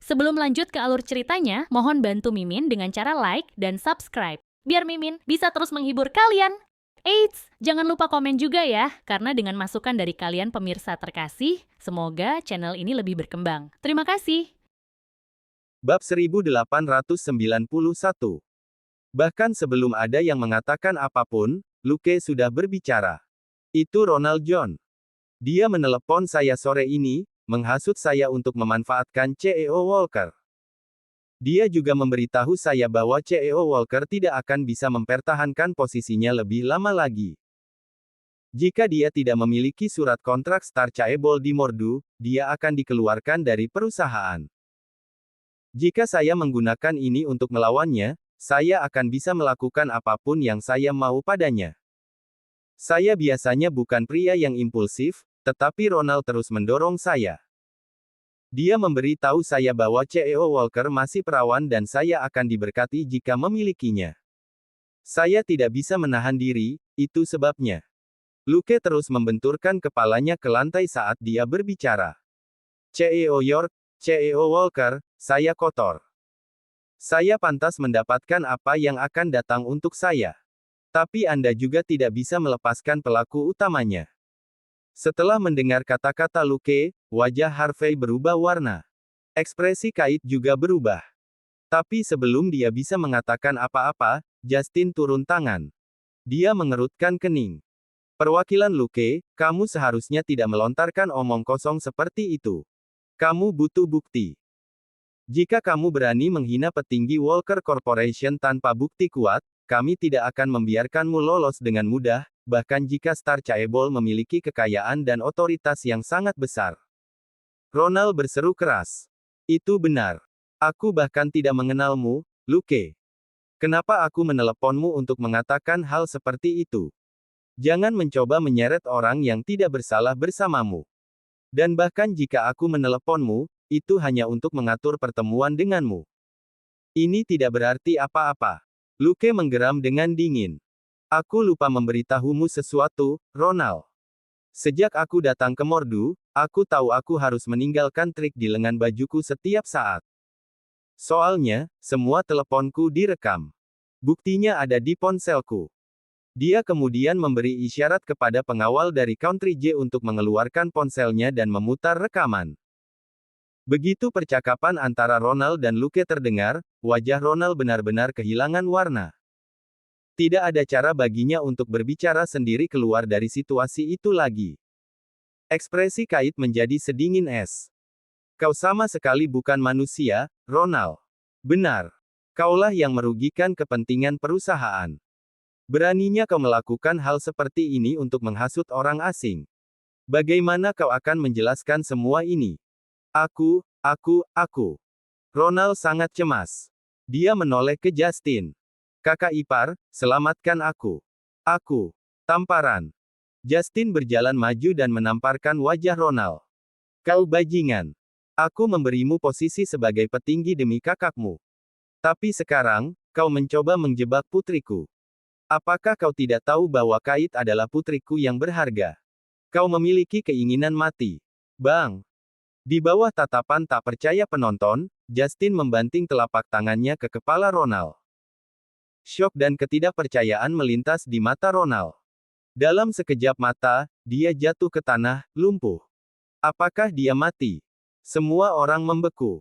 Sebelum lanjut ke alur ceritanya, mohon bantu Mimin dengan cara like dan subscribe, biar Mimin bisa terus menghibur kalian. Eits, jangan lupa komen juga ya, karena dengan masukan dari kalian pemirsa terkasih, semoga channel ini lebih berkembang. Terima kasih. Bab 1891. Bahkan sebelum ada yang mengatakan apapun, Luke sudah berbicara. Itu Ronald John. Dia menelepon saya sore ini, menghasut saya untuk memanfaatkan CEO Walker. Dia juga memberitahu saya bahwa CEO Walker tidak akan bisa mempertahankan posisinya lebih lama lagi. Jika dia tidak memiliki surat kontrak Star Chaebol di Mordu, dia akan dikeluarkan dari perusahaan. Jika saya menggunakan ini untuk melawannya, saya akan bisa melakukan apapun yang saya mau padanya. Saya biasanya bukan pria yang impulsif, tetapi Ronald terus mendorong saya. Dia memberi tahu saya bahwa CEO Walker masih perawan dan saya akan diberkati jika memilikinya. Saya tidak bisa menahan diri, itu sebabnya. Luke terus membenturkan kepalanya ke lantai saat dia berbicara. CEO York, CEO Walker, saya kotor. Saya pantas mendapatkan apa yang akan datang untuk saya. Tapi Anda juga tidak bisa melepaskan pelaku utamanya. Setelah mendengar kata-kata Luke, wajah Harvey berubah warna. Ekspresi Kait juga berubah. Tapi sebelum dia bisa mengatakan apa-apa, Justin turun tangan. Dia mengerutkan kening. Perwakilan Luke, kamu seharusnya tidak melontarkan omong kosong seperti itu. Kamu butuh bukti. Jika kamu berani menghina petinggi Walker Corporation tanpa bukti kuat, kami tidak akan membiarkanmu lolos dengan mudah, bahkan jika Star Chaebol memiliki kekayaan dan otoritas yang sangat besar. Ronald berseru keras. Itu benar. Aku bahkan tidak mengenalmu, Luke. Kenapa aku meneleponmu untuk mengatakan hal seperti itu? Jangan mencoba menyeret orang yang tidak bersalah bersamamu. Dan bahkan jika aku meneleponmu, itu hanya untuk mengatur pertemuan denganmu. Ini tidak berarti apa-apa. Luke menggeram dengan dingin. Aku lupa memberitahumu sesuatu, Ronald. Sejak aku datang ke Mordu, aku tahu aku harus meninggalkan trik di lengan bajuku setiap saat. Soalnya, semua teleponku direkam. Buktinya ada di ponselku. Dia kemudian memberi isyarat kepada pengawal dari Country J untuk mengeluarkan ponselnya dan memutar rekaman. Begitu percakapan antara Ronald dan Luke terdengar, wajah Ronald benar-benar kehilangan warna. Tidak ada cara baginya untuk berbicara sendiri keluar dari situasi itu lagi. Ekspresi Kait menjadi sedingin es. Kau sama sekali bukan manusia, Ronald. Benar. Kaulah yang merugikan kepentingan perusahaan. Beraninya kau melakukan hal seperti ini untuk menghasut orang asing. Bagaimana kau akan menjelaskan semua ini? Aku. Ronald sangat cemas. Dia menoleh ke Justin. Kakak ipar, selamatkan aku. Aku. Tamparan. Justin berjalan maju dan menamparkan wajah Ronald. Kau bajingan. Aku memberimu posisi sebagai petinggi demi kakakmu. Tapi sekarang, kau mencoba menjebak putriku. Apakah kau tidak tahu bahwa Kait adalah putriku yang berharga? Kau memiliki keinginan mati. Bang! Di bawah tatapan tak percaya penonton, Justin membanting telapak tangannya ke kepala Ronald. Syok dan ketidakpercayaan melintas di mata Ronald. Dalam sekejap mata, dia jatuh ke tanah, lumpuh. Apakah dia mati? Semua orang membeku.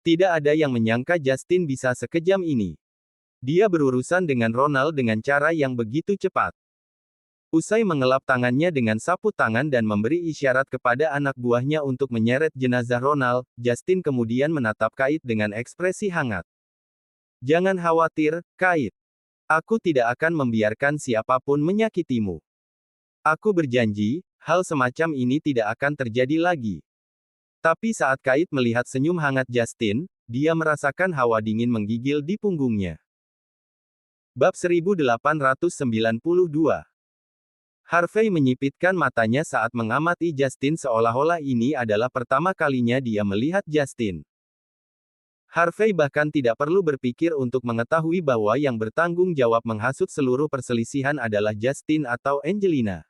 Tidak ada yang menyangka Justin bisa sekejam ini. Dia berurusan dengan Ronald dengan cara yang begitu cepat. Usai mengelap tangannya dengan sapu tangan dan memberi isyarat kepada anak buahnya untuk menyeret jenazah Ronald, Justin kemudian menatap Kait dengan ekspresi hangat. Jangan khawatir, Kait. Aku tidak akan membiarkan siapapun menyakitimu. Aku berjanji, hal semacam ini tidak akan terjadi lagi. Tapi saat Kait melihat senyum hangat Justin, dia merasakan hawa dingin menggigil di punggungnya. Bab 1892. Harvey menyipitkan matanya saat mengamati Justin seolah-olah ini adalah pertama kalinya dia melihat Justin. Harvey bahkan tidak perlu berpikir untuk mengetahui bahwa yang bertanggung jawab menghasut seluruh perselisihan adalah Justin atau Angelina.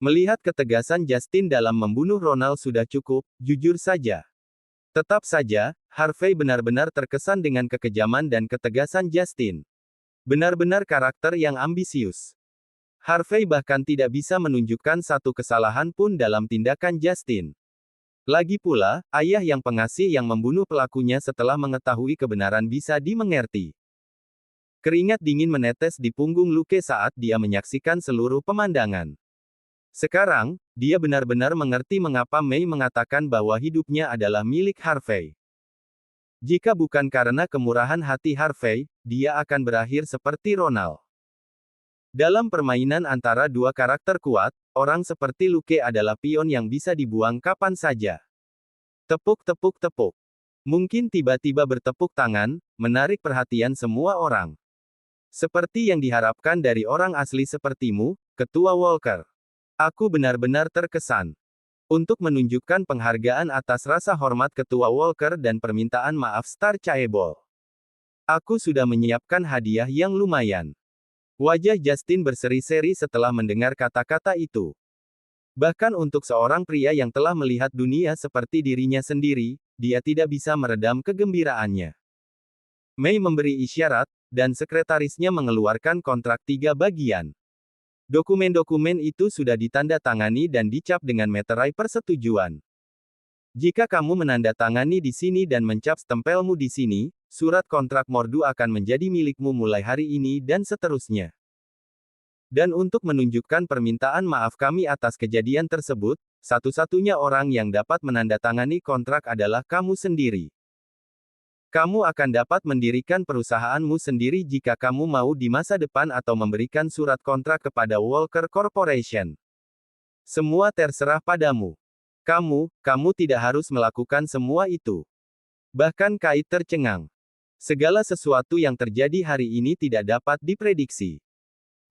Melihat ketegasan Justin dalam membunuh Ronald sudah cukup, jujur saja. Tetap saja, Harvey benar-benar terkesan dengan kekejaman dan ketegasan Justin. Benar-benar karakter yang ambisius. Harvey bahkan tidak bisa menunjukkan satu kesalahan pun dalam tindakan Justin. Lagi pula, ayah yang pengasih yang membunuh pelakunya setelah mengetahui kebenaran bisa dimengerti. Keringat dingin menetes di punggung Luke saat dia menyaksikan seluruh pemandangan. Sekarang, dia benar-benar mengerti mengapa Mei mengatakan bahwa hidupnya adalah milik Harvey. Jika bukan karena kemurahan hati Harvey, dia akan berakhir seperti Ronald. Dalam permainan antara dua karakter kuat, orang seperti Luke adalah pion yang bisa dibuang kapan saja. Tepuk tepuk tepuk. Mungkin tiba-tiba bertepuk tangan, menarik perhatian semua orang. Seperti yang diharapkan dari orang asli sepertimu, Ketua Walker. Aku benar-benar terkesan. Untuk menunjukkan penghargaan atas rasa hormat Ketua Walker dan permintaan maaf Star Chaebol. Aku sudah menyiapkan hadiah yang lumayan. Wajah Justin berseri-seri setelah mendengar kata-kata itu. Bahkan untuk seorang pria yang telah melihat dunia seperti dirinya sendiri, dia tidak bisa meredam kegembiraannya. Mei memberi isyarat, dan sekretarisnya mengeluarkan kontrak 3 bagian. Dokumen-dokumen itu sudah ditanda tangani dan dicap dengan meterai persetujuan. Jika kamu menandatangani di sini dan mencap stempelmu di sini, surat kontrak Mordu akan menjadi milikmu mulai hari ini dan seterusnya. Dan untuk menunjukkan permintaan maaf kami atas kejadian tersebut, satu-satunya orang yang dapat menandatangani kontrak adalah kamu sendiri. Kamu akan dapat mendirikan perusahaanmu sendiri jika kamu mau di masa depan atau memberikan surat kontrak kepada Walker Corporation. Semua terserah padamu. Kamu tidak harus melakukan semua itu. Bahkan Kait tercengang. Segala sesuatu yang terjadi hari ini tidak dapat diprediksi.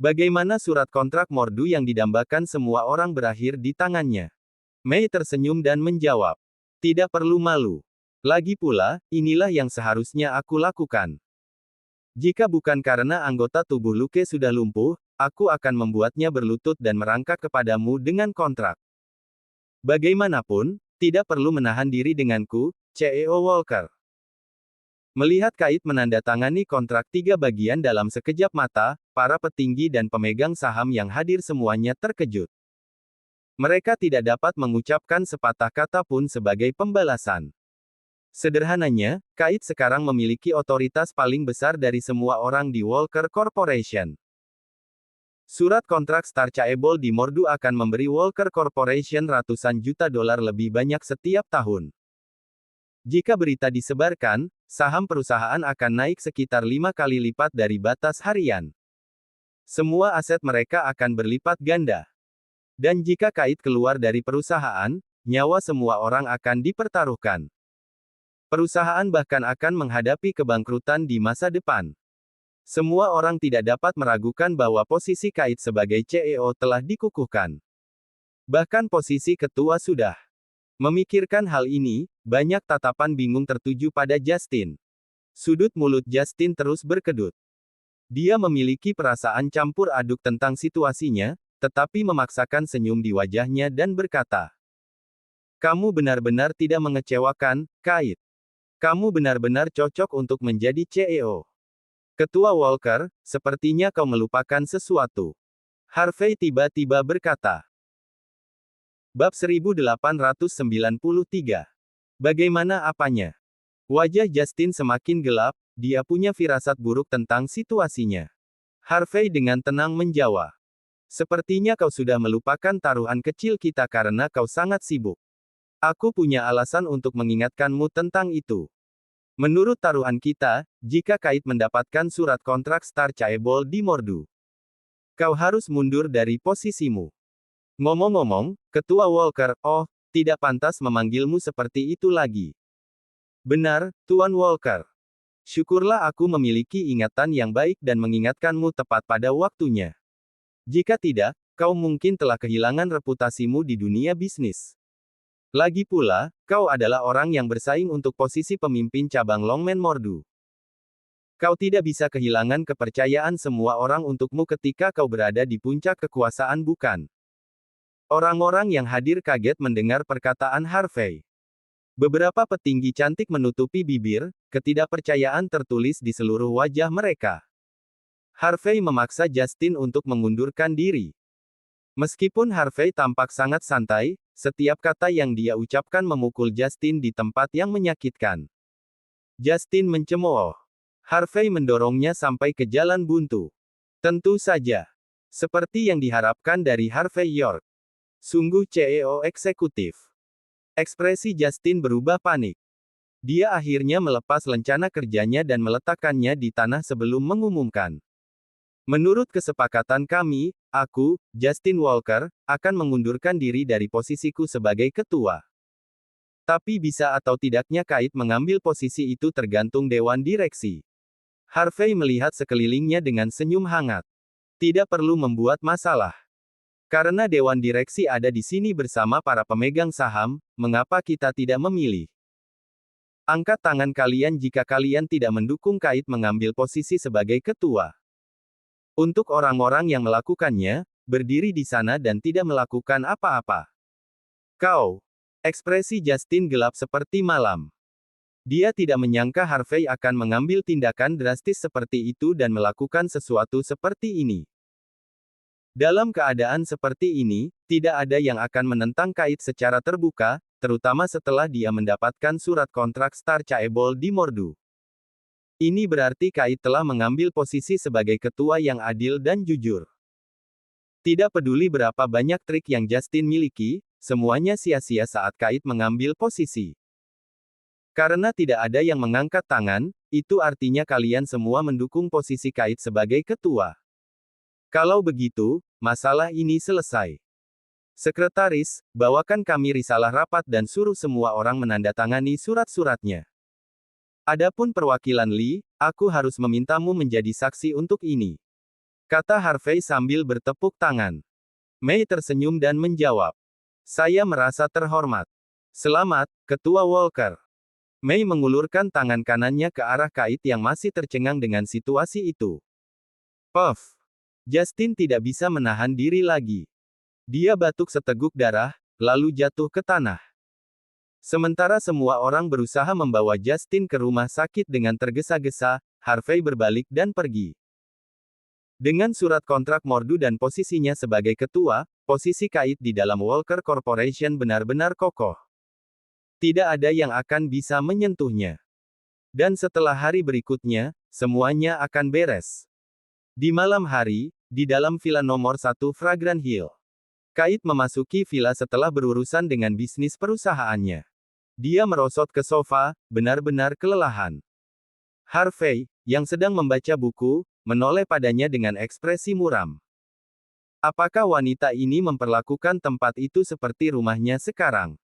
Bagaimana surat kontrak Mordu yang didambakan semua orang berakhir di tangannya? Mei tersenyum dan menjawab. Tidak perlu malu. Lagi pula, inilah yang seharusnya aku lakukan. Jika bukan karena anggota tubuh Luke sudah lumpuh, aku akan membuatnya berlutut dan merangkak kepadamu dengan kontrak. Bagaimanapun, tidak perlu menahan diri denganku, CEO Walker. Melihat Kait menandatangani kontrak 3 bagian dalam sekejap mata, para petinggi dan pemegang saham yang hadir semuanya terkejut. Mereka tidak dapat mengucapkan sepatah kata pun sebagai pembalasan. Sederhananya, Kait sekarang memiliki otoritas paling besar dari semua orang di Walker Corporation. Surat kontrak Star Chaebol di Mordu akan memberi Walker Corporation ratusan juta dolar lebih banyak setiap tahun. Jika berita disebarkan, saham perusahaan akan naik sekitar 5 kali lipat dari batas harian. Semua aset mereka akan berlipat ganda. Dan jika Kait keluar dari perusahaan, nyawa semua orang akan dipertaruhkan. Perusahaan bahkan akan menghadapi kebangkrutan di masa depan. Semua orang tidak dapat meragukan bahwa posisi Kait sebagai CEO telah dikukuhkan. Bahkan posisi ketua sudah. Memikirkan hal ini, banyak tatapan bingung tertuju pada Justin. Sudut mulut Justin terus berkedut. Dia memiliki perasaan campur aduk tentang situasinya, tetapi memaksakan senyum di wajahnya dan berkata, "Kamu benar-benar tidak mengecewakan, Kait. Kamu benar-benar cocok untuk menjadi CEO." Ketua Walker, sepertinya kau melupakan sesuatu. Harvey tiba-tiba berkata. Bab 1893. Bagaimana apanya? Wajah Justin semakin gelap, dia punya firasat buruk tentang situasinya. Harvey dengan tenang menjawab. Sepertinya kau sudah melupakan taruhan kecil kita karena kau sangat sibuk. Aku punya alasan untuk mengingatkanmu tentang itu. Menurut taruhan kita, jika Kait mendapatkan surat kontrak Star Chaebol di Mordu, kau harus mundur dari posisimu. Ngomong-ngomong, Ketua Walker, tidak pantas memanggilmu seperti itu lagi. Benar, Tuan Walker. Syukurlah aku memiliki ingatan yang baik dan mengingatkanmu tepat pada waktunya. Jika tidak, kau mungkin telah kehilangan reputasimu di dunia bisnis. Lagi pula, kau adalah orang yang bersaing untuk posisi pemimpin cabang Longman Mordu. Kau tidak bisa kehilangan kepercayaan semua orang untukmu ketika kau berada di puncak kekuasaan, bukan? Orang-orang yang hadir kaget mendengar perkataan Harvey. Beberapa petinggi cantik menutupi bibir, ketidakpercayaan tertulis di seluruh wajah mereka. Harvey memaksa Justin untuk mengundurkan diri. Meskipun Harvey tampak sangat santai, setiap kata yang dia ucapkan memukul Justin di tempat yang menyakitkan. Justin mencemooh. Harvey mendorongnya sampai ke jalan buntu. Tentu saja. Seperti yang diharapkan dari Harvey York. Sungguh CEO eksekutif. Ekspresi Justin berubah panik. Dia akhirnya melepas lencana kerjanya dan meletakkannya di tanah sebelum mengumumkan. Menurut kesepakatan kami, aku, Justin Walker, akan mengundurkan diri dari posisiku sebagai ketua. Tapi bisa atau tidaknya Kate mengambil posisi itu tergantung Dewan Direksi. Harvey melihat sekelilingnya dengan senyum hangat. Tidak perlu membuat masalah. Karena Dewan Direksi ada di sini bersama para pemegang saham, mengapa kita tidak memilih? Angkat tangan kalian jika kalian tidak mendukung Kate mengambil posisi sebagai ketua. Untuk orang-orang yang melakukannya, berdiri di sana dan tidak melakukan apa-apa. Kau. Ekspresi Justin gelap seperti malam. Dia tidak menyangka Harvey akan mengambil tindakan drastis seperti itu dan melakukan sesuatu seperti ini. Dalam keadaan seperti ini, tidak ada yang akan menentang Kate secara terbuka, terutama setelah dia mendapatkan surat kontrak Star Chaebol di Mordu. Ini berarti Kate telah mengambil posisi sebagai ketua yang adil dan jujur. Tidak peduli berapa banyak trik yang Justin miliki, semuanya sia-sia saat Kate mengambil posisi. Karena tidak ada yang mengangkat tangan, itu artinya kalian semua mendukung posisi Kate sebagai ketua. Kalau begitu, masalah ini selesai. Sekretaris, bawakan kami risalah rapat dan suruh semua orang menandatangani surat-suratnya. Adapun perwakilan Lee, aku harus memintamu menjadi saksi untuk ini. Kata Harvey sambil bertepuk tangan. Mei tersenyum dan menjawab. Saya merasa terhormat. Selamat, Ketua Walker. Mei mengulurkan tangan kanannya ke arah Kate yang masih tercengang dengan situasi itu. Puff. Justin tidak bisa menahan diri lagi. Dia batuk seteguk darah, lalu jatuh ke tanah. Sementara semua orang berusaha membawa Justin ke rumah sakit dengan tergesa-gesa, Harvey berbalik dan pergi. Dengan surat kontrak Mordu dan posisinya sebagai ketua, posisi Kate di dalam Walker Corporation benar-benar kokoh. Tidak ada yang akan bisa menyentuhnya. Dan setelah hari berikutnya, semuanya akan beres. Di malam hari, di dalam villa nomor 1 Fragrant Hill. Kate memasuki villa setelah berurusan dengan bisnis perusahaannya. Dia merosot ke sofa, benar-benar kelelahan. Harvey, yang sedang membaca buku, menoleh padanya dengan ekspresi muram. Apakah wanita ini memperlakukan tempat itu seperti rumahnya sekarang?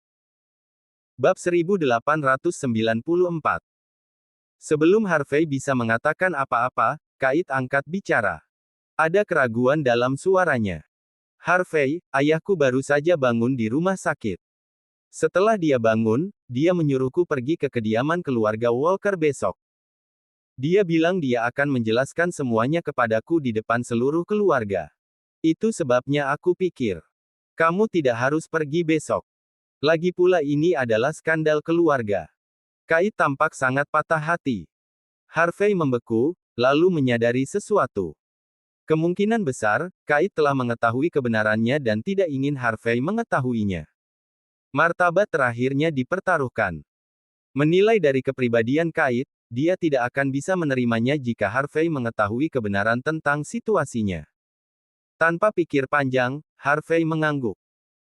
Bab 1894. Sebelum Harvey bisa mengatakan apa-apa, Kate angkat bicara. Ada keraguan dalam suaranya. Harvey, ayahku baru saja bangun di rumah sakit. Setelah dia bangun, dia menyuruhku pergi ke kediaman keluarga Walker besok. Dia bilang dia akan menjelaskan semuanya kepadaku di depan seluruh keluarga. Itu sebabnya aku pikir. Kamu tidak harus pergi besok. Lagi pula ini adalah skandal keluarga. Kate tampak sangat patah hati. Harvey membeku, lalu menyadari sesuatu. Kemungkinan besar, Kate telah mengetahui kebenarannya dan tidak ingin Harvey mengetahuinya. Martabat terakhirnya dipertaruhkan. Menilai dari kepribadian Kate, dia tidak akan bisa menerimanya jika Harvey mengetahui kebenaran tentang situasinya. Tanpa pikir panjang, Harvey mengangguk.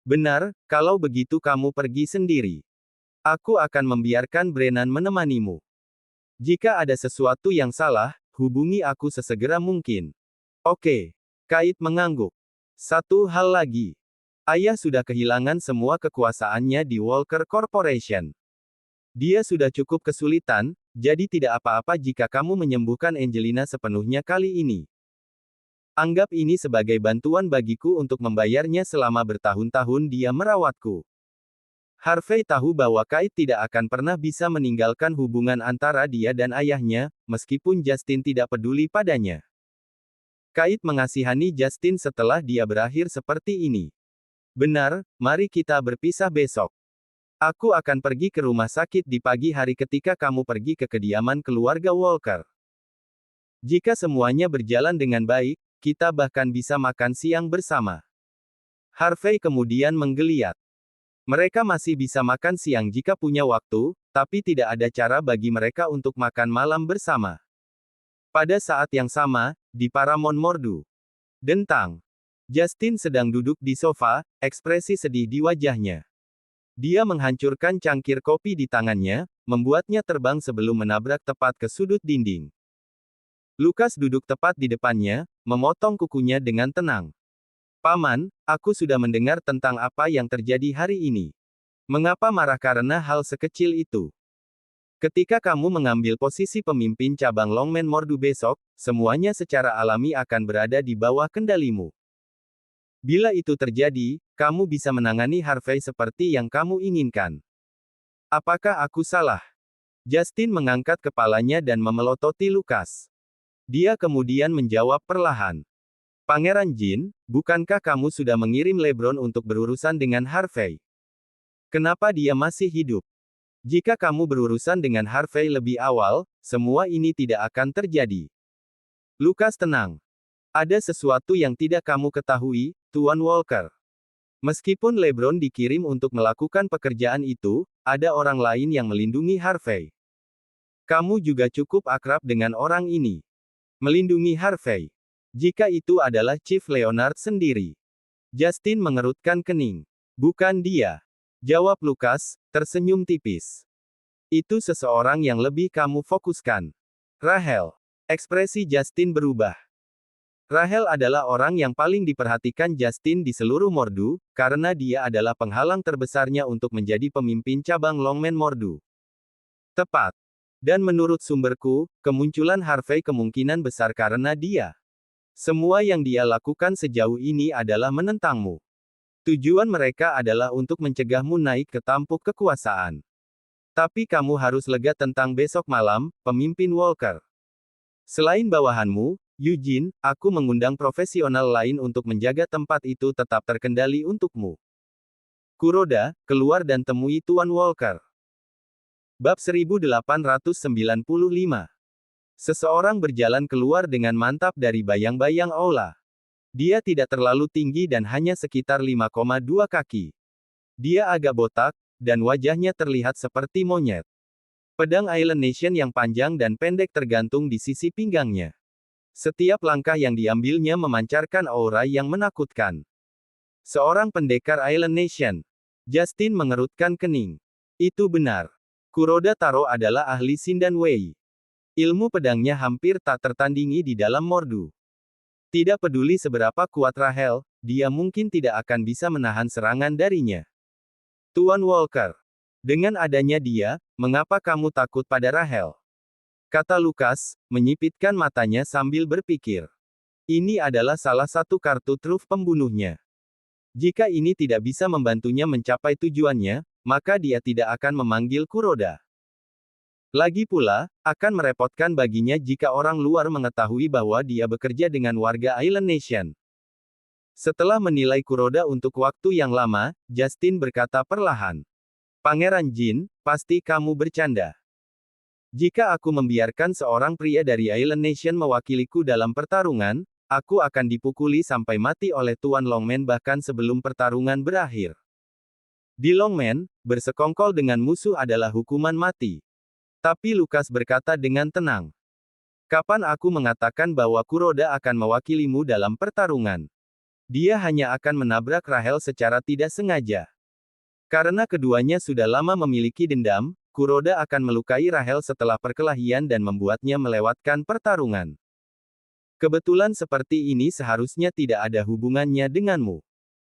Benar, kalau begitu kamu pergi sendiri. Aku akan membiarkan Brennan menemanimu. Jika ada sesuatu yang salah, hubungi aku sesegera mungkin. Oke. Kate mengangguk. Satu hal lagi. Ayah sudah kehilangan semua kekuasaannya di Walker Corporation. Dia sudah cukup kesulitan, jadi tidak apa-apa jika kamu menyembuhkan Angelina sepenuhnya kali ini. Anggap ini sebagai bantuan bagiku untuk membayarnya selama bertahun-tahun dia merawatku. Harvey tahu bahwa Kate tidak akan pernah bisa meninggalkan hubungan antara dia dan ayahnya, meskipun Justin tidak peduli padanya. Kate mengasihani Justin setelah dia berakhir seperti ini. Benar, mari kita berpisah besok. Aku akan pergi ke rumah sakit di pagi hari ketika kamu pergi ke kediaman keluarga Walker. Jika semuanya berjalan dengan baik, kita bahkan bisa makan siang bersama. Harvey kemudian menggeliat. Mereka masih bisa makan siang jika punya waktu, tapi tidak ada cara bagi mereka untuk makan malam bersama. Pada saat yang sama, di Paramount Mordu. Dentang. Justin sedang duduk di sofa, ekspresi sedih di wajahnya. Dia menghancurkan cangkir kopi di tangannya, membuatnya terbang sebelum menabrak tepat ke sudut dinding. Lukas duduk tepat di depannya, memotong kukunya dengan tenang. Paman, aku sudah mendengar tentang apa yang terjadi hari ini. Mengapa marah karena hal sekecil itu? Ketika kamu mengambil posisi pemimpin cabang Longman Mordu besok, semuanya secara alami akan berada di bawah kendalimu. Bila itu terjadi, kamu bisa menangani Harvey seperti yang kamu inginkan. Apakah aku salah? Justin mengangkat kepalanya dan memelototi Lukas. Dia kemudian menjawab perlahan. Pangeran Jin, bukankah kamu sudah mengirim LeBron untuk berurusan dengan Harvey? Kenapa dia masih hidup? Jika kamu berurusan dengan Harvey lebih awal, semua ini tidak akan terjadi. Lukas tenang. Ada sesuatu yang tidak kamu ketahui, Tuan Walker. Meskipun LeBron dikirim untuk melakukan pekerjaan itu, ada orang lain yang melindungi Harvey. Kamu juga cukup akrab dengan orang ini. Melindungi Harvey. Jika itu adalah Chief Leonard sendiri. Justin mengerutkan kening. Bukan dia. Jawab Lukas, tersenyum tipis. Itu seseorang yang lebih kamu fokuskan. Rahel. Ekspresi Justin berubah. Rahel adalah orang yang paling diperhatikan Justin di seluruh Mordu, karena dia adalah penghalang terbesarnya untuk menjadi pemimpin cabang Longman Mordu. Tepat. Dan menurut sumberku, kemunculan Harvey kemungkinan besar karena dia. Semua yang dia lakukan sejauh ini adalah menentangmu. Tujuan mereka adalah untuk mencegahmu naik ke tampuk kekuasaan. Tapi kamu harus lega tentang besok malam, pemimpin Walker. Selain bawahanmu, Eugene, aku mengundang profesional lain untuk menjaga tempat itu tetap terkendali untukmu. Kuroda, keluar dan temui Tuan Walker. Bab 1895. Seseorang berjalan keluar dengan mantap dari bayang-bayang aula. Dia tidak terlalu tinggi dan hanya sekitar 5,2 kaki. Dia agak botak, dan wajahnya terlihat seperti monyet. Pedang Island Nation yang panjang dan pendek tergantung di sisi pinggangnya. Setiap langkah yang diambilnya memancarkan aura yang menakutkan. Seorang pendekar Island Nation. Justin mengerutkan kening. Itu benar. Kuroda Taro adalah ahli Sindan Wei. Ilmu pedangnya hampir tak tertandingi di dalam Mordu. Tidak peduli seberapa kuat Rahel, dia mungkin tidak akan bisa menahan serangan darinya. Tuan Walker. Dengan adanya dia, mengapa kamu takut pada Rahel? Kata Lukas, menyipitkan matanya sambil berpikir. Ini adalah salah satu kartu truf pembunuhnya. Jika ini tidak bisa membantunya mencapai tujuannya, maka dia tidak akan memanggil Kuroda. Lagi pula, akan merepotkan baginya jika orang luar mengetahui bahwa dia bekerja dengan warga Island Nation. Setelah menilai Kuroda untuk waktu yang lama, Justin berkata perlahan. Pangeran Jin, pasti kamu bercanda. Jika aku membiarkan seorang pria dari Island Nation mewakiliku dalam pertarungan, aku akan dipukuli sampai mati oleh Tuan Longman bahkan sebelum pertarungan berakhir. Di Longman, bersekongkol dengan musuh adalah hukuman mati. Tapi Lukas berkata dengan tenang. Kapan aku mengatakan bahwa Kuroda akan mewakilimu dalam pertarungan? Dia hanya akan menabrak Rahel secara tidak sengaja. Karena keduanya sudah lama memiliki dendam, Kuroda akan melukai Rahel setelah perkelahian dan membuatnya melewatkan pertarungan. Kebetulan seperti ini seharusnya tidak ada hubungannya denganmu.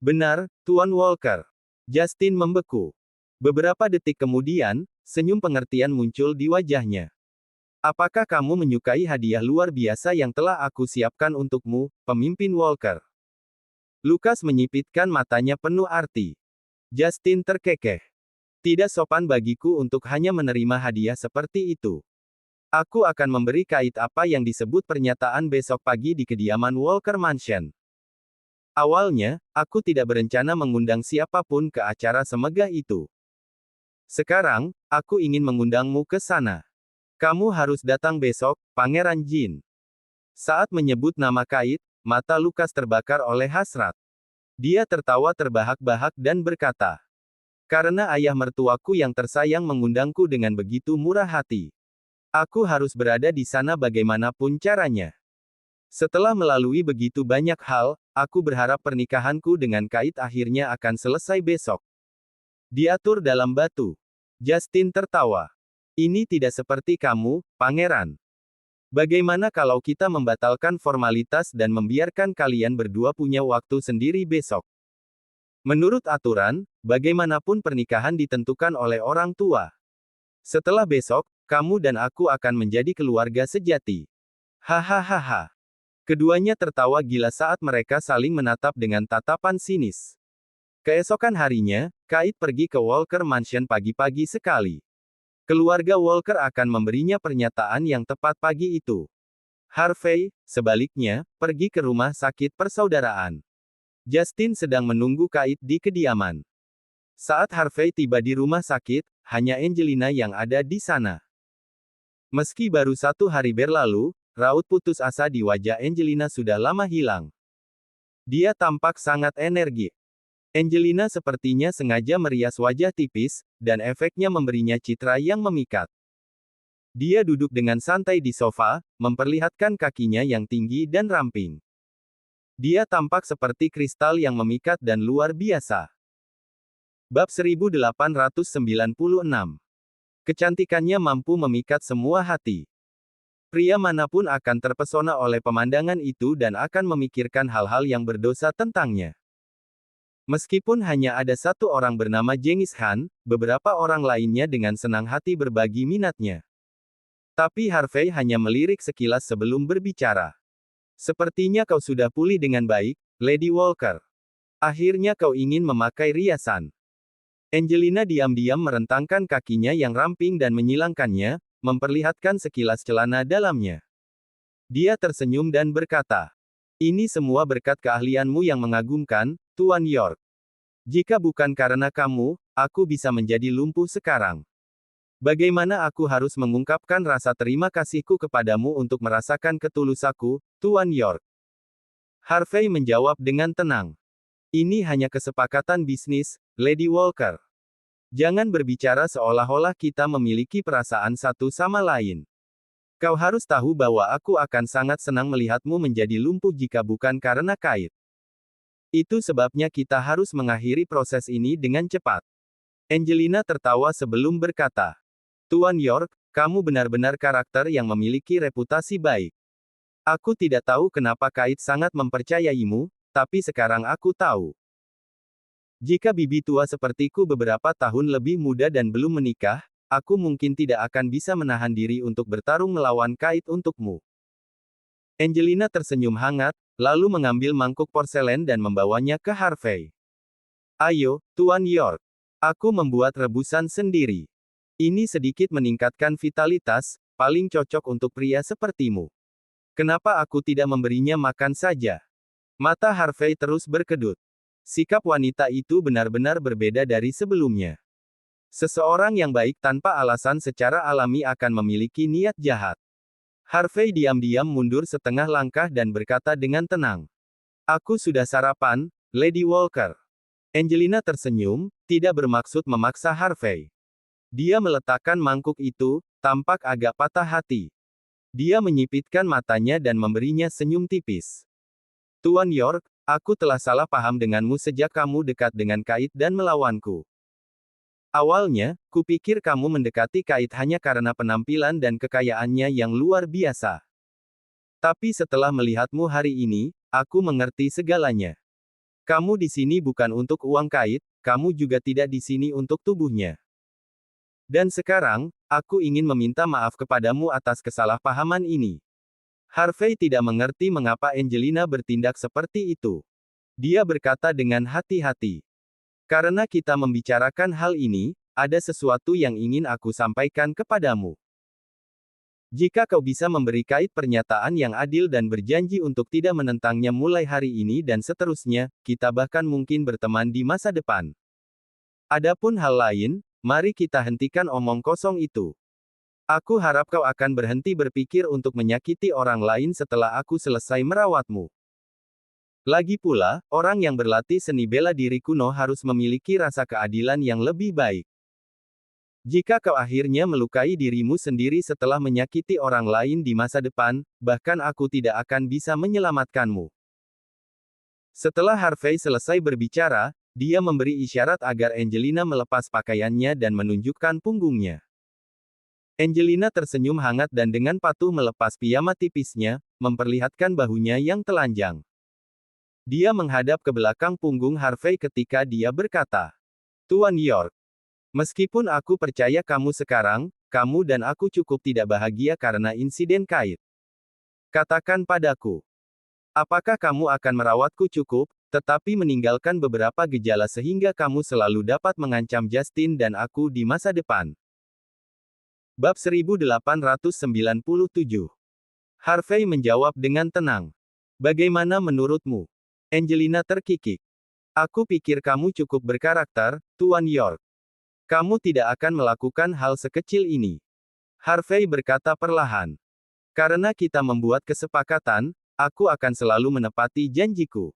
Benar, Tuan Walker. Justin membeku. Beberapa detik kemudian, senyum pengertian muncul di wajahnya. Apakah kamu menyukai hadiah luar biasa yang telah aku siapkan untukmu, pemimpin Walker? Lukas menyipitkan matanya penuh arti. Justin terkekeh. Tidak sopan bagiku untuk hanya menerima hadiah seperti itu. Aku akan memberi kait apa yang disebut pernyataan besok pagi di kediaman Walker Mansion. Awalnya, aku tidak berencana mengundang siapapun ke acara semegah itu. Sekarang, aku ingin mengundangmu ke sana. Kamu harus datang besok, Pangeran Jin. Saat menyebut nama Kait, mata Lukas terbakar oleh hasrat. Dia tertawa terbahak-bahak dan berkata, "Karena ayah mertuaku yang tersayang mengundangku dengan begitu murah hati. Aku harus berada di sana bagaimanapun caranya." Setelah melalui begitu banyak hal, aku berharap pernikahanku dengan Kait akhirnya akan selesai besok. Diatur dalam batu. Justin tertawa. Ini tidak seperti kamu, Pangeran. Bagaimana kalau kita membatalkan formalitas dan membiarkan kalian berdua punya waktu sendiri besok? Menurut aturan, bagaimanapun pernikahan ditentukan oleh orang tua. Setelah besok, kamu dan aku akan menjadi keluarga sejati. Hahaha. Keduanya tertawa gila saat mereka saling menatap dengan tatapan sinis. Keesokan harinya, Kait pergi ke Walker Mansion pagi-pagi sekali. Keluarga Walker akan memberinya pernyataan yang tepat pagi itu. Harvey, sebaliknya, pergi ke rumah sakit persaudaraan. Justin sedang menunggu Kait di kediaman. Saat Harvey tiba di rumah sakit, hanya Angelina yang ada di sana. Meski baru 1 hari berlalu, raut putus asa di wajah Angelina sudah lama hilang. Dia tampak sangat energik. Angelina sepertinya sengaja merias wajah tipis, dan efeknya memberinya citra yang memikat. Dia duduk dengan santai di sofa, memperlihatkan kakinya yang tinggi dan ramping. Dia tampak seperti kristal yang memikat dan luar biasa. Bab 1896. Kecantikannya mampu memikat semua hati. Pria manapun akan terpesona oleh pemandangan itu dan akan memikirkan hal-hal yang berdosa tentangnya. Meskipun hanya ada satu orang bernama Genghis Khan, beberapa orang lainnya dengan senang hati berbagi minatnya. Tapi Harvey hanya melirik sekilas sebelum berbicara. "Sepertinya kau sudah pulih dengan baik, Lady Walker. Akhirnya kau ingin memakai riasan." Angelina diam-diam merentangkan kakinya yang ramping dan menyilangkannya, memperlihatkan sekilas celana dalamnya. Dia tersenyum dan berkata, "Ini semua berkat keahlianmu yang mengagumkan, Tuan York. Jika bukan karena kamu, aku bisa menjadi lumpuh sekarang. Bagaimana aku harus mengungkapkan rasa terima kasihku kepadamu untuk merasakan ketulusanku, Tuan York?" Harvey menjawab dengan tenang. "Ini hanya kesepakatan bisnis, Lady Walker. Jangan berbicara seolah-olah kita memiliki perasaan satu sama lain. Kau harus tahu bahwa aku akan sangat senang melihatmu menjadi lumpuh jika bukan karena Kait. Itu sebabnya kita harus mengakhiri proses ini dengan cepat." Angelina tertawa sebelum berkata, "Tuan York, kamu benar-benar karakter yang memiliki reputasi baik. Aku tidak tahu kenapa Kait sangat mempercayaimu, tapi sekarang aku tahu. Jika bibi tua sepertiku beberapa tahun lebih muda dan belum menikah, aku mungkin tidak akan bisa menahan diri untuk bertarung melawan Kait untukmu." Angelina tersenyum hangat, lalu mengambil mangkuk porselen dan membawanya ke Harvey. "Ayo, Tuan York. Aku membuat rebusan sendiri. Ini sedikit meningkatkan vitalitas, paling cocok untuk pria sepertimu. Kenapa aku tidak memberinya makan saja?" Mata Harvey terus berkedut. Sikap wanita itu benar-benar berbeda dari sebelumnya. Seseorang yang baik tanpa alasan secara alami akan memiliki niat jahat. Harvey diam-diam mundur setengah langkah dan berkata dengan tenang, "Aku sudah sarapan, Lady Walker." Angelina tersenyum, tidak bermaksud memaksa Harvey. Dia meletakkan mangkuk itu, tampak agak patah hati. Dia menyipitkan matanya dan memberinya senyum tipis. "Tuan York, aku telah salah paham denganmu sejak kamu dekat dengan Kait dan melawanku. Awalnya, kupikir kamu mendekati Kait hanya karena penampilan dan kekayaannya yang luar biasa. Tapi setelah melihatmu hari ini, aku mengerti segalanya. Kamu di sini bukan untuk uang Kait, kamu juga tidak di sini untuk tubuhnya. Dan sekarang, aku ingin meminta maaf kepadamu atas kesalahpahaman ini." Harvey tidak mengerti mengapa Angelina bertindak seperti itu. Dia berkata dengan hati-hati, "Karena kita membicarakan hal ini, ada sesuatu yang ingin aku sampaikan kepadamu. Jika kau bisa memberi Kait pernyataan yang adil dan berjanji untuk tidak menentangnya mulai hari ini dan seterusnya, kita bahkan mungkin berteman di masa depan. Adapun hal lain, mari kita hentikan omong kosong itu. Aku harap kau akan berhenti berpikir untuk menyakiti orang lain setelah aku selesai merawatmu. Lagi pula, orang yang berlatih seni bela diri kuno harus memiliki rasa keadilan yang lebih baik. Jika kau akhirnya melukai dirimu sendiri setelah menyakiti orang lain di masa depan, bahkan aku tidak akan bisa menyelamatkanmu. Setelah Harvey selesai berbicara, dia memberi isyarat agar Angelina melepas pakaiannya dan menunjukkan punggungnya. Angelina tersenyum hangat dan dengan patuh melepas piyama tipisnya, memperlihatkan bahunya yang telanjang. Dia menghadap ke belakang punggung Harvey ketika dia berkata, "Tuan York, meskipun aku percaya kamu sekarang, kamu dan aku cukup tidak bahagia karena insiden kait. Katakan padaku, apakah kamu akan merawatku cukup, tetapi meninggalkan beberapa gejala sehingga kamu selalu dapat mengancam Justin dan aku di masa depan?" Bab 1897. Harvey menjawab dengan tenang. "Bagaimana menurutmu?" Angelina terkikik. "Aku pikir kamu cukup berkarakter, Tuan York. Kamu tidak akan melakukan hal sekecil ini." Harvey berkata perlahan. "Karena kita membuat kesepakatan, aku akan selalu menepati janjiku.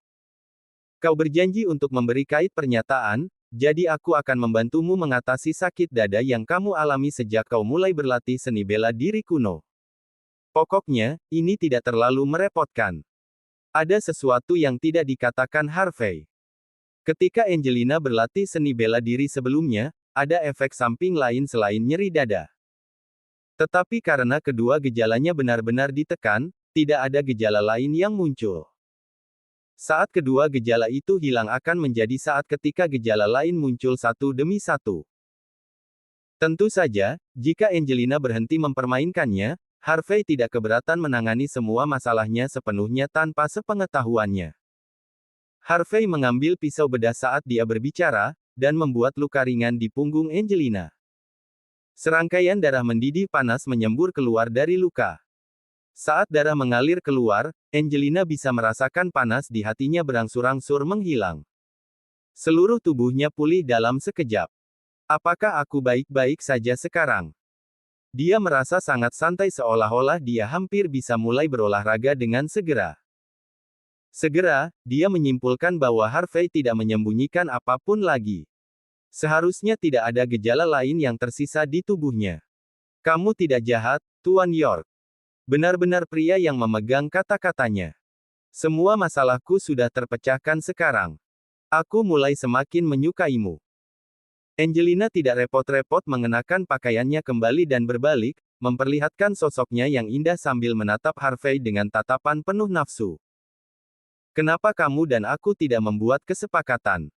Kau berjanji untuk memberi kait pernyataan, jadi aku akan membantumu mengatasi sakit dada yang kamu alami sejak kau mulai berlatih seni bela diri kuno. Pokoknya, ini tidak terlalu merepotkan." Ada sesuatu yang tidak dikatakan Harvey. Ketika Angelina berlatih seni bela diri sebelumnya, ada efek samping lain selain nyeri dada. Tetapi karena kedua gejalanya benar-benar ditekan, tidak ada gejala lain yang muncul. Saat kedua gejala itu hilang akan menjadi saat ketika gejala lain muncul satu demi satu. Tentu saja, jika Angelina berhenti mempermainkannya, Harvey tidak keberatan menangani semua masalahnya sepenuhnya tanpa sepengetahuannya. Harvey mengambil pisau bedah saat dia berbicara, dan membuat luka ringan di punggung Angelina. Serangkaian darah mendidih panas menyembur keluar dari luka. Saat darah mengalir keluar, Angelina bisa merasakan panas di hatinya berangsur-angsur menghilang. Seluruh tubuhnya pulih dalam sekejap. "Apakah aku baik-baik saja sekarang?" Dia merasa sangat santai seolah-olah dia hampir bisa mulai berolahraga dengan segera. Segera, dia menyimpulkan bahwa Harvey tidak menyembunyikan apapun lagi. Seharusnya tidak ada gejala lain yang tersisa di tubuhnya. "Kamu tidak jahat, Tuan York." Benar-benar pria yang memegang kata-katanya. "Semua masalahku sudah terpecahkan sekarang. Aku mulai semakin menyukaimu." Angelina tidak repot-repot mengenakan pakaiannya kembali dan berbalik, memperlihatkan sosoknya yang indah sambil menatap Harvey dengan tatapan penuh nafsu. "Kenapa kamu dan aku tidak membuat kesepakatan?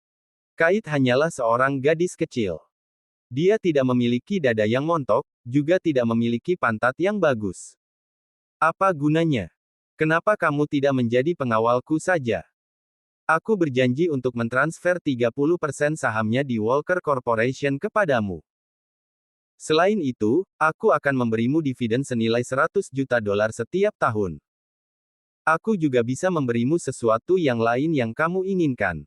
Kait hanyalah seorang gadis kecil. Dia tidak memiliki dada yang montok, juga tidak memiliki pantat yang bagus. Apa gunanya? Kenapa kamu tidak menjadi pengawalku saja? Aku berjanji untuk mentransfer 30% sahamnya di Walker Corporation kepadamu. Selain itu, aku akan memberimu dividen senilai $100 juta setiap tahun. Aku juga bisa memberimu sesuatu yang lain yang kamu inginkan.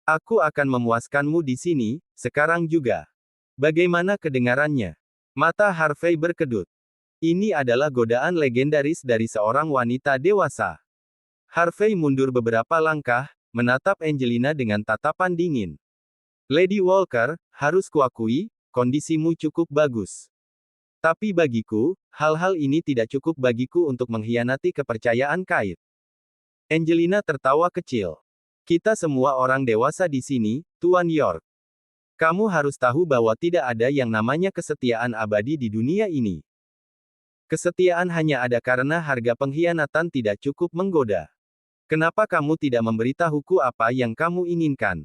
Aku akan memuaskanmu di sini, sekarang juga." Bagaimana kedengarannya? Mata Harvey berkedut. Ini adalah godaan legendaris dari seorang wanita dewasa. Harvey mundur beberapa langkah, menatap Angelina dengan tatapan dingin. "Lady Walker, harus kuakui, kondisimu cukup bagus. Tapi bagiku, hal-hal ini tidak cukup bagiku untuk mengkhianati kepercayaan Kait." Angelina tertawa kecil. "Kita semua orang dewasa di sini, Tuan York. Kamu harus tahu bahwa tidak ada yang namanya kesetiaan abadi di dunia ini. Kesetiaan hanya ada karena harga pengkhianatan tidak cukup menggoda. Kenapa kamu tidak memberitahuku apa yang kamu inginkan?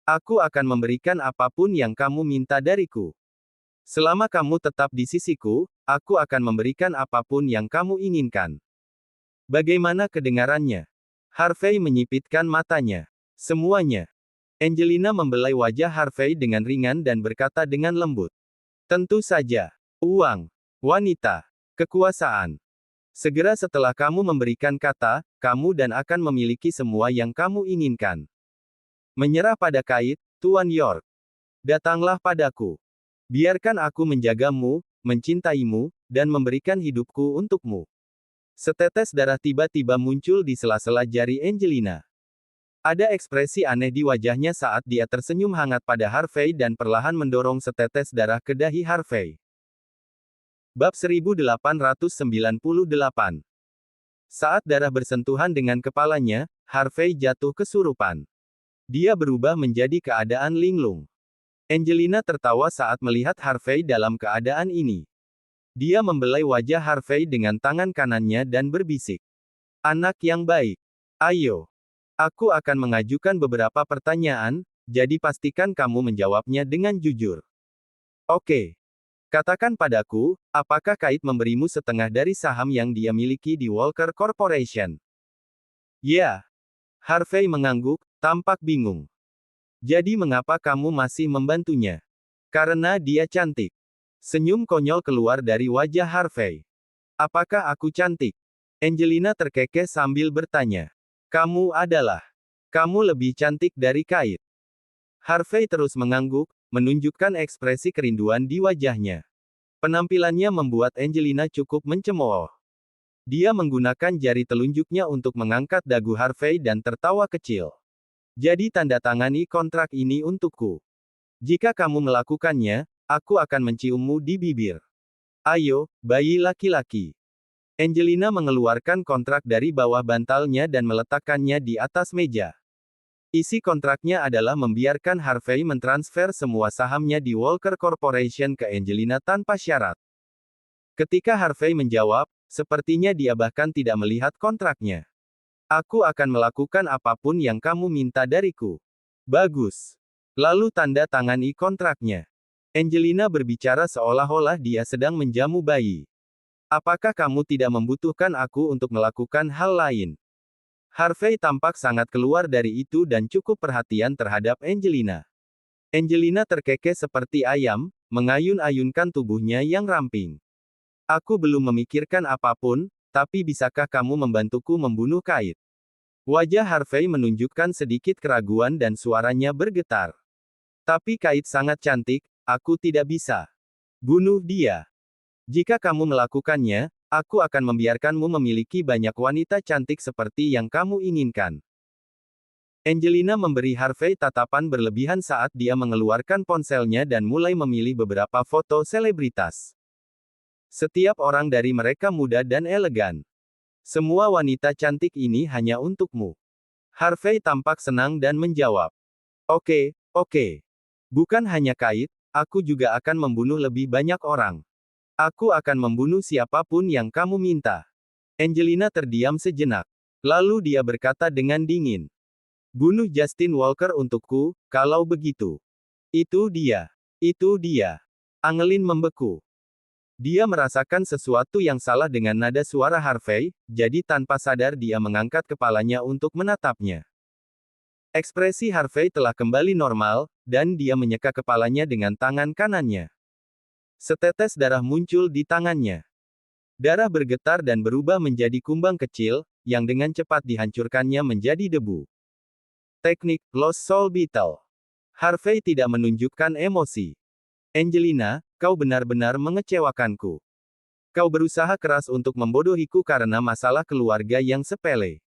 Aku akan memberikan apapun yang kamu minta dariku. Selama kamu tetap di sisiku, aku akan memberikan apapun yang kamu inginkan." Bagaimana kedengarannya? Harvey menyipitkan matanya. "Semuanya." Angelina membelai wajah Harvey dengan ringan dan berkata dengan lembut. "Tentu saja. Uang, wanita, kekuasaan. Segera setelah kamu memberikan kata, kamu dan akan memiliki semua yang kamu inginkan. Menyerah pada Kait, Tuan York. Datanglah padaku." Biarkan aku menjagamu, mencintaimu, dan memberikan hidupku untukmu. Setetes darah tiba-tiba muncul di sela-sela jari Angelina. Ada ekspresi aneh di wajahnya saat dia tersenyum hangat pada Harvey dan perlahan mendorong setetes darah ke dahi Harvey. Bab 1898. Saat darah bersentuhan dengan kepalanya, Harvey jatuh kesurupan. Dia berubah menjadi keadaan linglung. Angelina tertawa saat melihat Harvey dalam keadaan ini. Dia membelai wajah Harvey dengan tangan kanannya dan berbisik. Anak yang baik. Ayo. Aku akan mengajukan beberapa pertanyaan, jadi pastikan kamu menjawabnya dengan jujur. Oke. Katakan padaku, apakah Kate memberimu setengah dari saham yang dia miliki di Walker Corporation? Ya. Harvey mengangguk, tampak bingung. Jadi mengapa kamu masih membantunya? Karena dia cantik. Senyum konyol keluar dari wajah Harvey. Apakah aku cantik? Angelina terkekeh sambil bertanya. Kamu lebih cantik dari Kate. Harvey terus mengangguk, menunjukkan ekspresi kerinduan di wajahnya. Penampilannya membuat Angelina cukup mencemooh. Dia menggunakan jari telunjuknya untuk mengangkat dagu Harvey dan tertawa kecil. Jadi tanda tangani kontrak ini untukku. Jika kamu melakukannya, aku akan menciummu di bibir. Ayo, bayi laki-laki. Angelina mengeluarkan kontrak dari bawah bantalnya dan meletakkannya di atas meja. Isi kontraknya adalah membiarkan Harvey mentransfer semua sahamnya di Walker Corporation ke Angelina tanpa syarat. Ketika Harvey menjawab, sepertinya dia bahkan tidak melihat kontraknya. Aku akan melakukan apapun yang kamu minta dariku. Bagus. Lalu tanda tangani kontraknya. Angelina berbicara seolah-olah dia sedang menjamu bayi. Apakah kamu tidak membutuhkan aku untuk melakukan hal lain? Harvey tampak sangat keluar dari itu dan cukup perhatian terhadap Angelina. Angelina terkekeh seperti ayam, mengayun-ayunkan tubuhnya yang ramping. Aku belum memikirkan apapun, tapi bisakah kamu membantuku membunuh Kate? Wajah Harvey menunjukkan sedikit keraguan dan suaranya bergetar. Tapi Kate sangat cantik, aku tidak bisa. Bunuh dia. Jika kamu melakukannya, aku akan membiarkanmu memiliki banyak wanita cantik seperti yang kamu inginkan. Angelina memberi Harvey tatapan berlebihan saat dia mengeluarkan ponselnya dan mulai memilih beberapa foto selebritas. Setiap orang dari mereka muda dan elegan. Semua wanita cantik ini hanya untukmu. Harvey tampak senang dan menjawab. Oke. Bukan hanya Kate, aku juga akan membunuh lebih banyak orang. Aku akan membunuh siapapun yang kamu minta. Angelina terdiam sejenak. Lalu dia berkata dengan dingin. Bunuh Justin Walker untukku, kalau begitu. Itu dia. Angelin membeku. Dia merasakan sesuatu yang salah dengan nada suara Harvey, jadi tanpa sadar dia mengangkat kepalanya untuk menatapnya. Ekspresi Harvey telah kembali normal, dan dia menyeka kepalanya dengan tangan kanannya. Setetes darah muncul di tangannya. Darah bergetar dan berubah menjadi kumbang kecil, yang dengan cepat dihancurkannya menjadi debu. Teknik Lost Soul Beetle. Harvey tidak menunjukkan emosi. Angelina, kau benar-benar mengecewakanku. Kau berusaha keras untuk membodohiku karena masalah keluarga yang sepele.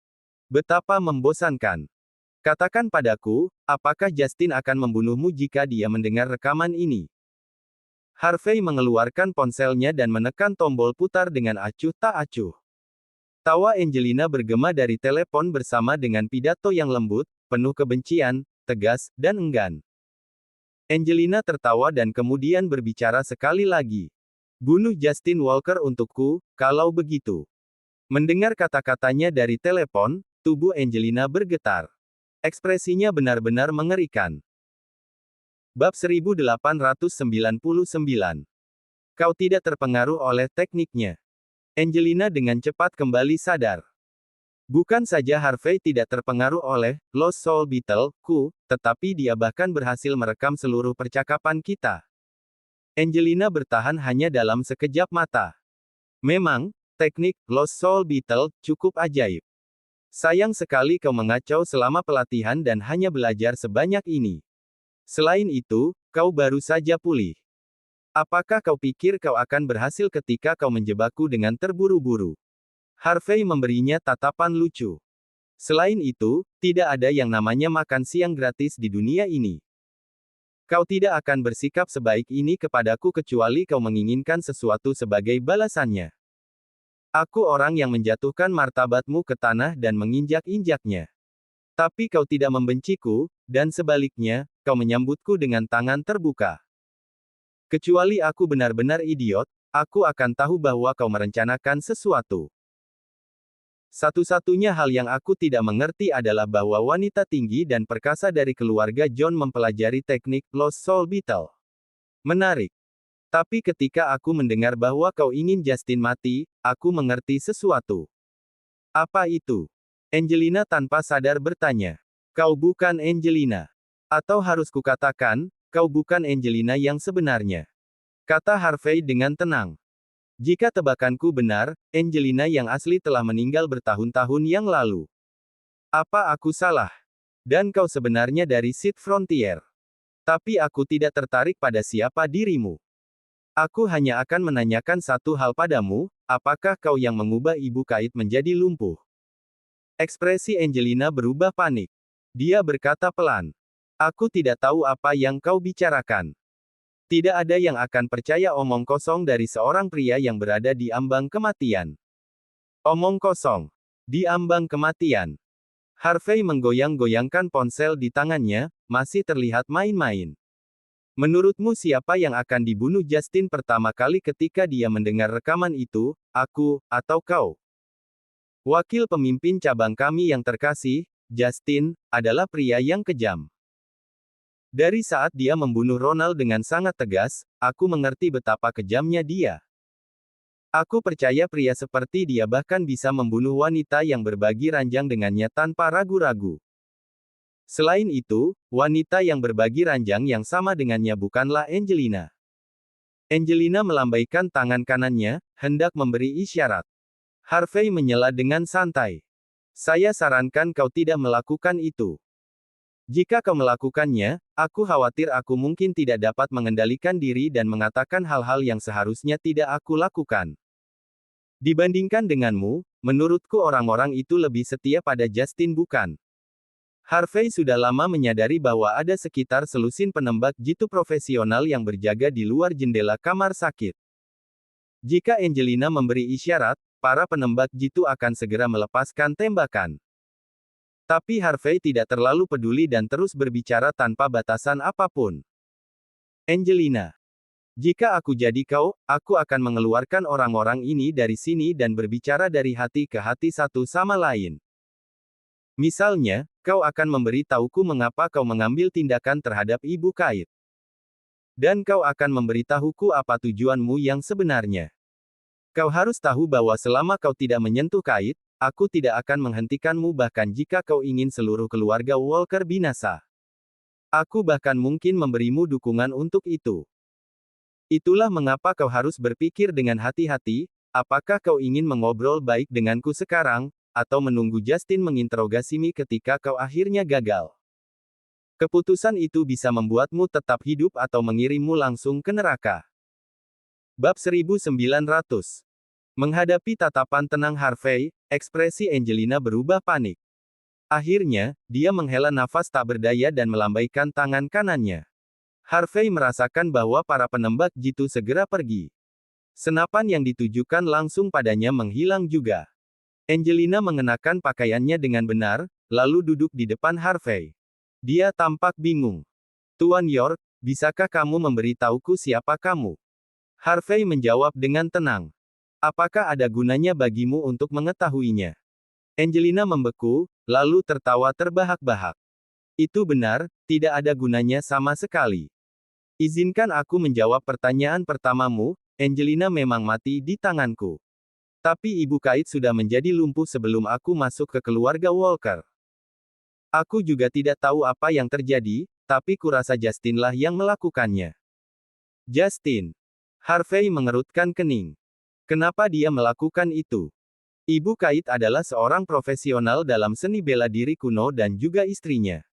Betapa membosankan. Katakan padaku, apakah Justin akan membunuhmu jika dia mendengar rekaman ini? Harvey mengeluarkan ponselnya dan menekan tombol putar dengan acuh tak acuh. Tawa Angelina bergema dari telepon bersama dengan pidato yang lembut, penuh kebencian, tegas, dan enggan. Angelina tertawa dan kemudian berbicara sekali lagi. Bunuh Justin Walker untukku, kalau begitu. Mendengar kata-katanya dari telepon, tubuh Angelina bergetar. Ekspresinya benar-benar mengerikan. Bab 1899. Kau tidak terpengaruh oleh tekniknya. Angelina dengan cepat kembali sadar. Bukan saja Harvey tidak terpengaruh oleh Lost Soul Beetle-ku, tetapi dia bahkan berhasil merekam seluruh percakapan kita. Angelina bertahan hanya dalam sekejap mata. Memang, teknik Lost Soul Beetle cukup ajaib. Sayang sekali kau mengacau selama pelatihan dan hanya belajar sebanyak ini. Selain itu, kau baru saja pulih. Apakah kau pikir kau akan berhasil ketika kau menjebakku dengan terburu-buru? Harvey memberinya tatapan lucu. Selain itu, tidak ada yang namanya makan siang gratis di dunia ini. Kau tidak akan bersikap sebaik ini kepadaku kecuali kau menginginkan sesuatu sebagai balasannya. Aku orang yang menjatuhkan martabatmu ke tanah dan menginjak-injaknya. Tapi kau tidak membenciku, dan sebaliknya, kau menyambutku dengan tangan terbuka. Kecuali aku benar-benar idiot, aku akan tahu bahwa kau merencanakan sesuatu. Satu-satunya hal yang aku tidak mengerti adalah bahwa wanita tinggi dan perkasa dari keluarga John mempelajari teknik Lost Soul Beetle. Menarik. Tapi ketika aku mendengar bahwa kau ingin Justin mati, aku mengerti sesuatu. Apa itu? Angelina tanpa sadar bertanya. Kau bukan Angelina. Atau harus kukatakan, kau bukan Angelina yang sebenarnya. Kata Harvey dengan tenang. Jika tebakanku benar, Angelina yang asli telah meninggal bertahun-tahun yang lalu. Apa aku salah? Dan kau sebenarnya dari Seed Frontier. Tapi aku tidak tertarik pada siapa dirimu. Aku hanya akan menanyakan satu hal padamu, apakah kau yang mengubah ibu Kait menjadi lumpuh? Ekspresi Angelina berubah panik. Dia berkata pelan. Aku tidak tahu apa yang kau bicarakan. Tidak ada yang akan percaya omong kosong dari seorang pria yang berada di ambang kematian. Omong kosong. Di ambang kematian. Harvey menggoyang-goyangkan ponsel di tangannya, masih terlihat main-main. Menurutmu siapa yang akan dibunuh Justin pertama kali ketika dia mendengar rekaman itu, aku, atau kau? Wakil pemimpin cabang kami yang terkasih, Justin, adalah pria yang kejam. Dari saat dia membunuh Ronald dengan sangat tegas, aku mengerti betapa kejamnya dia. Aku percaya pria seperti dia bahkan bisa membunuh wanita yang berbagi ranjang dengannya tanpa ragu-ragu. Selain itu, wanita yang berbagi ranjang yang sama dengannya bukanlah Angelina. Angelina melambaikan tangan kanannya, hendak memberi isyarat. Harvey menyela dengan santai. Saya sarankan kau tidak melakukan itu. Jika kau melakukannya, aku khawatir aku mungkin tidak dapat mengendalikan diri dan mengatakan hal-hal yang seharusnya tidak aku lakukan. Dibandingkan denganmu, menurutku orang-orang itu lebih setia pada Justin bukan? Harvey sudah lama menyadari bahwa ada sekitar selusin penembak jitu profesional yang berjaga di luar jendela kamar sakit. Jika Angelina memberi isyarat, para penembak jitu akan segera melepaskan tembakan. Tapi Harvey tidak terlalu peduli dan terus berbicara tanpa batasan apapun. Angelina. Jika aku jadi kau, aku akan mengeluarkan orang-orang ini dari sini dan berbicara dari hati ke hati satu sama lain. Misalnya, kau akan memberi tahuku mengapa kau mengambil tindakan terhadap ibu Kait. Dan kau akan memberitahuku apa tujuanmu yang sebenarnya. Kau harus tahu bahwa selama kau tidak menyentuh Kait, aku tidak akan menghentikanmu bahkan jika kau ingin seluruh keluarga Walker binasa. Aku bahkan mungkin memberimu dukungan untuk itu. Itulah mengapa kau harus berpikir dengan hati-hati, apakah kau ingin mengobrol baik denganku sekarang, atau menunggu Justin menginterogasimu ketika kau akhirnya gagal. Keputusan itu bisa membuatmu tetap hidup atau mengirimmu langsung ke neraka. Bab 1900. Menghadapi tatapan tenang Harvey, ekspresi Angelina berubah panik. Akhirnya, dia menghela nafas tak berdaya dan melambaikan tangan kanannya. Harvey merasakan bahwa para penembak jitu segera pergi. Senapan yang ditujukan langsung padanya menghilang juga. Angelina mengenakan pakaiannya dengan benar, lalu duduk di depan Harvey. Dia tampak bingung. Tuan York, bisakah kamu memberitahuku siapa kamu? Harvey menjawab dengan tenang. Apakah ada gunanya bagimu untuk mengetahuinya? Angelina membeku, lalu tertawa terbahak-bahak. Itu benar, tidak ada gunanya sama sekali. Izinkan aku menjawab pertanyaan pertamamu, Angelina memang mati di tanganku. Tapi ibu Kait sudah menjadi lumpuh sebelum aku masuk ke keluarga Walker. Aku juga tidak tahu apa yang terjadi, tapi kurasa Justinlah yang melakukannya. Justin. Harvey mengerutkan kening. Kenapa dia melakukan itu? Ibu Kait adalah seorang profesional dalam seni bela diri kuno dan juga istrinya.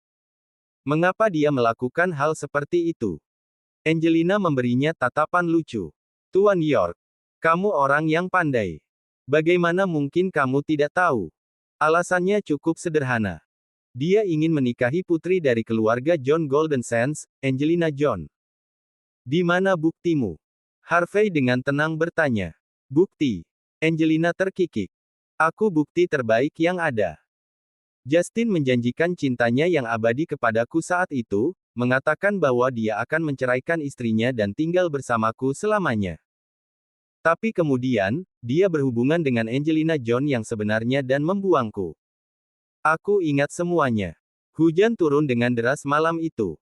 Mengapa dia melakukan hal seperti itu? Angelina memberinya tatapan lucu. Tuan York, kamu orang yang pandai. Bagaimana mungkin kamu tidak tahu? Alasannya cukup sederhana. Dia ingin menikahi putri dari keluarga John Golden Sands, Angelina John. Di mana buktimu? Harvey dengan tenang bertanya. Bukti. Angelina terkikik. Aku bukti terbaik yang ada. Justin menjanjikan cintanya yang abadi kepadaku saat itu, mengatakan bahwa dia akan menceraikan istrinya dan tinggal bersamaku selamanya. Tapi kemudian, dia berhubungan dengan Angelina John yang sebenarnya dan membuangku. Aku ingat semuanya. Hujan turun dengan deras malam itu.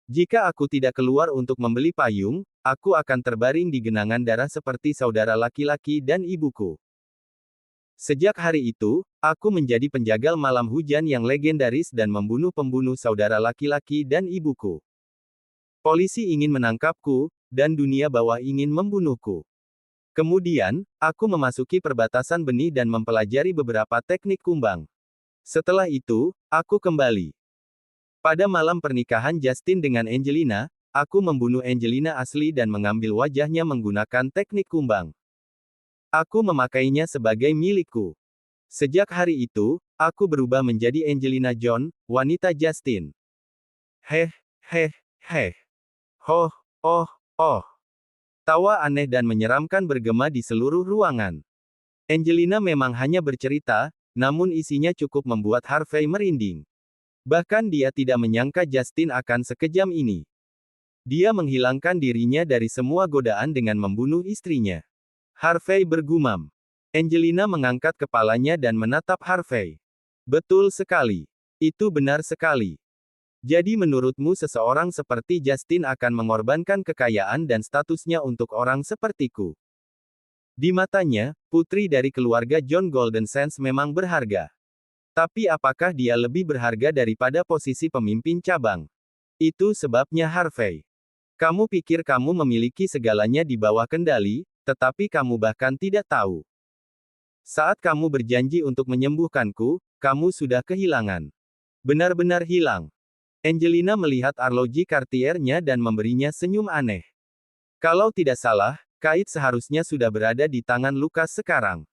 Jika aku tidak keluar untuk membeli payung, aku akan terbaring di genangan darah seperti saudara laki-laki dan ibuku. Sejak hari itu, aku menjadi penjagal malam hujan yang legendaris dan membunuh pembunuh saudara laki-laki dan ibuku. Polisi ingin menangkapku, dan dunia bawah ingin membunuhku. Kemudian, aku memasuki perbatasan benih dan mempelajari beberapa teknik kumbang. Setelah itu, aku kembali. Pada malam pernikahan Justin dengan Angelina, aku membunuh Angelina asli dan mengambil wajahnya menggunakan teknik kumbang. Aku memakainya sebagai milikku. Sejak hari itu, aku berubah menjadi Angelina John, wanita Justin. Heh, heh, heh. Hoh, oh, oh. Tawa aneh dan menyeramkan bergema di seluruh ruangan. Angelina memang hanya bercerita, namun isinya cukup membuat Harvey merinding. Bahkan dia tidak menyangka Justin akan sekejam ini. Dia menghilangkan dirinya dari semua godaan dengan membunuh istrinya. Harvey bergumam. Angelina mengangkat kepalanya dan menatap Harvey. Betul sekali. Itu benar sekali. Jadi menurutmu seseorang seperti Justin akan mengorbankan kekayaan dan statusnya untuk orang sepertiku? Di matanya, putri dari keluarga John Golden Sands memang berharga. Tapi apakah dia lebih berharga daripada posisi pemimpin cabang? Itu sebabnya Harvey. Kamu pikir kamu memiliki segalanya di bawah kendali, tetapi kamu bahkan tidak tahu. Saat kamu berjanji untuk menyembuhkanku, kamu sudah kehilangan. Benar-benar hilang. Angelina melihat arloji Cartier-nya dan memberinya senyum aneh. Kalau tidak salah, kait seharusnya sudah berada di tangan Lucas sekarang.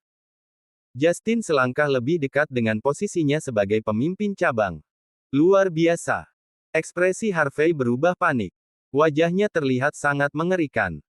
Justin selangkah lebih dekat dengan posisinya sebagai pemimpin cabang. Luar biasa. Ekspresi Harvey berubah panik. Wajahnya terlihat sangat mengerikan.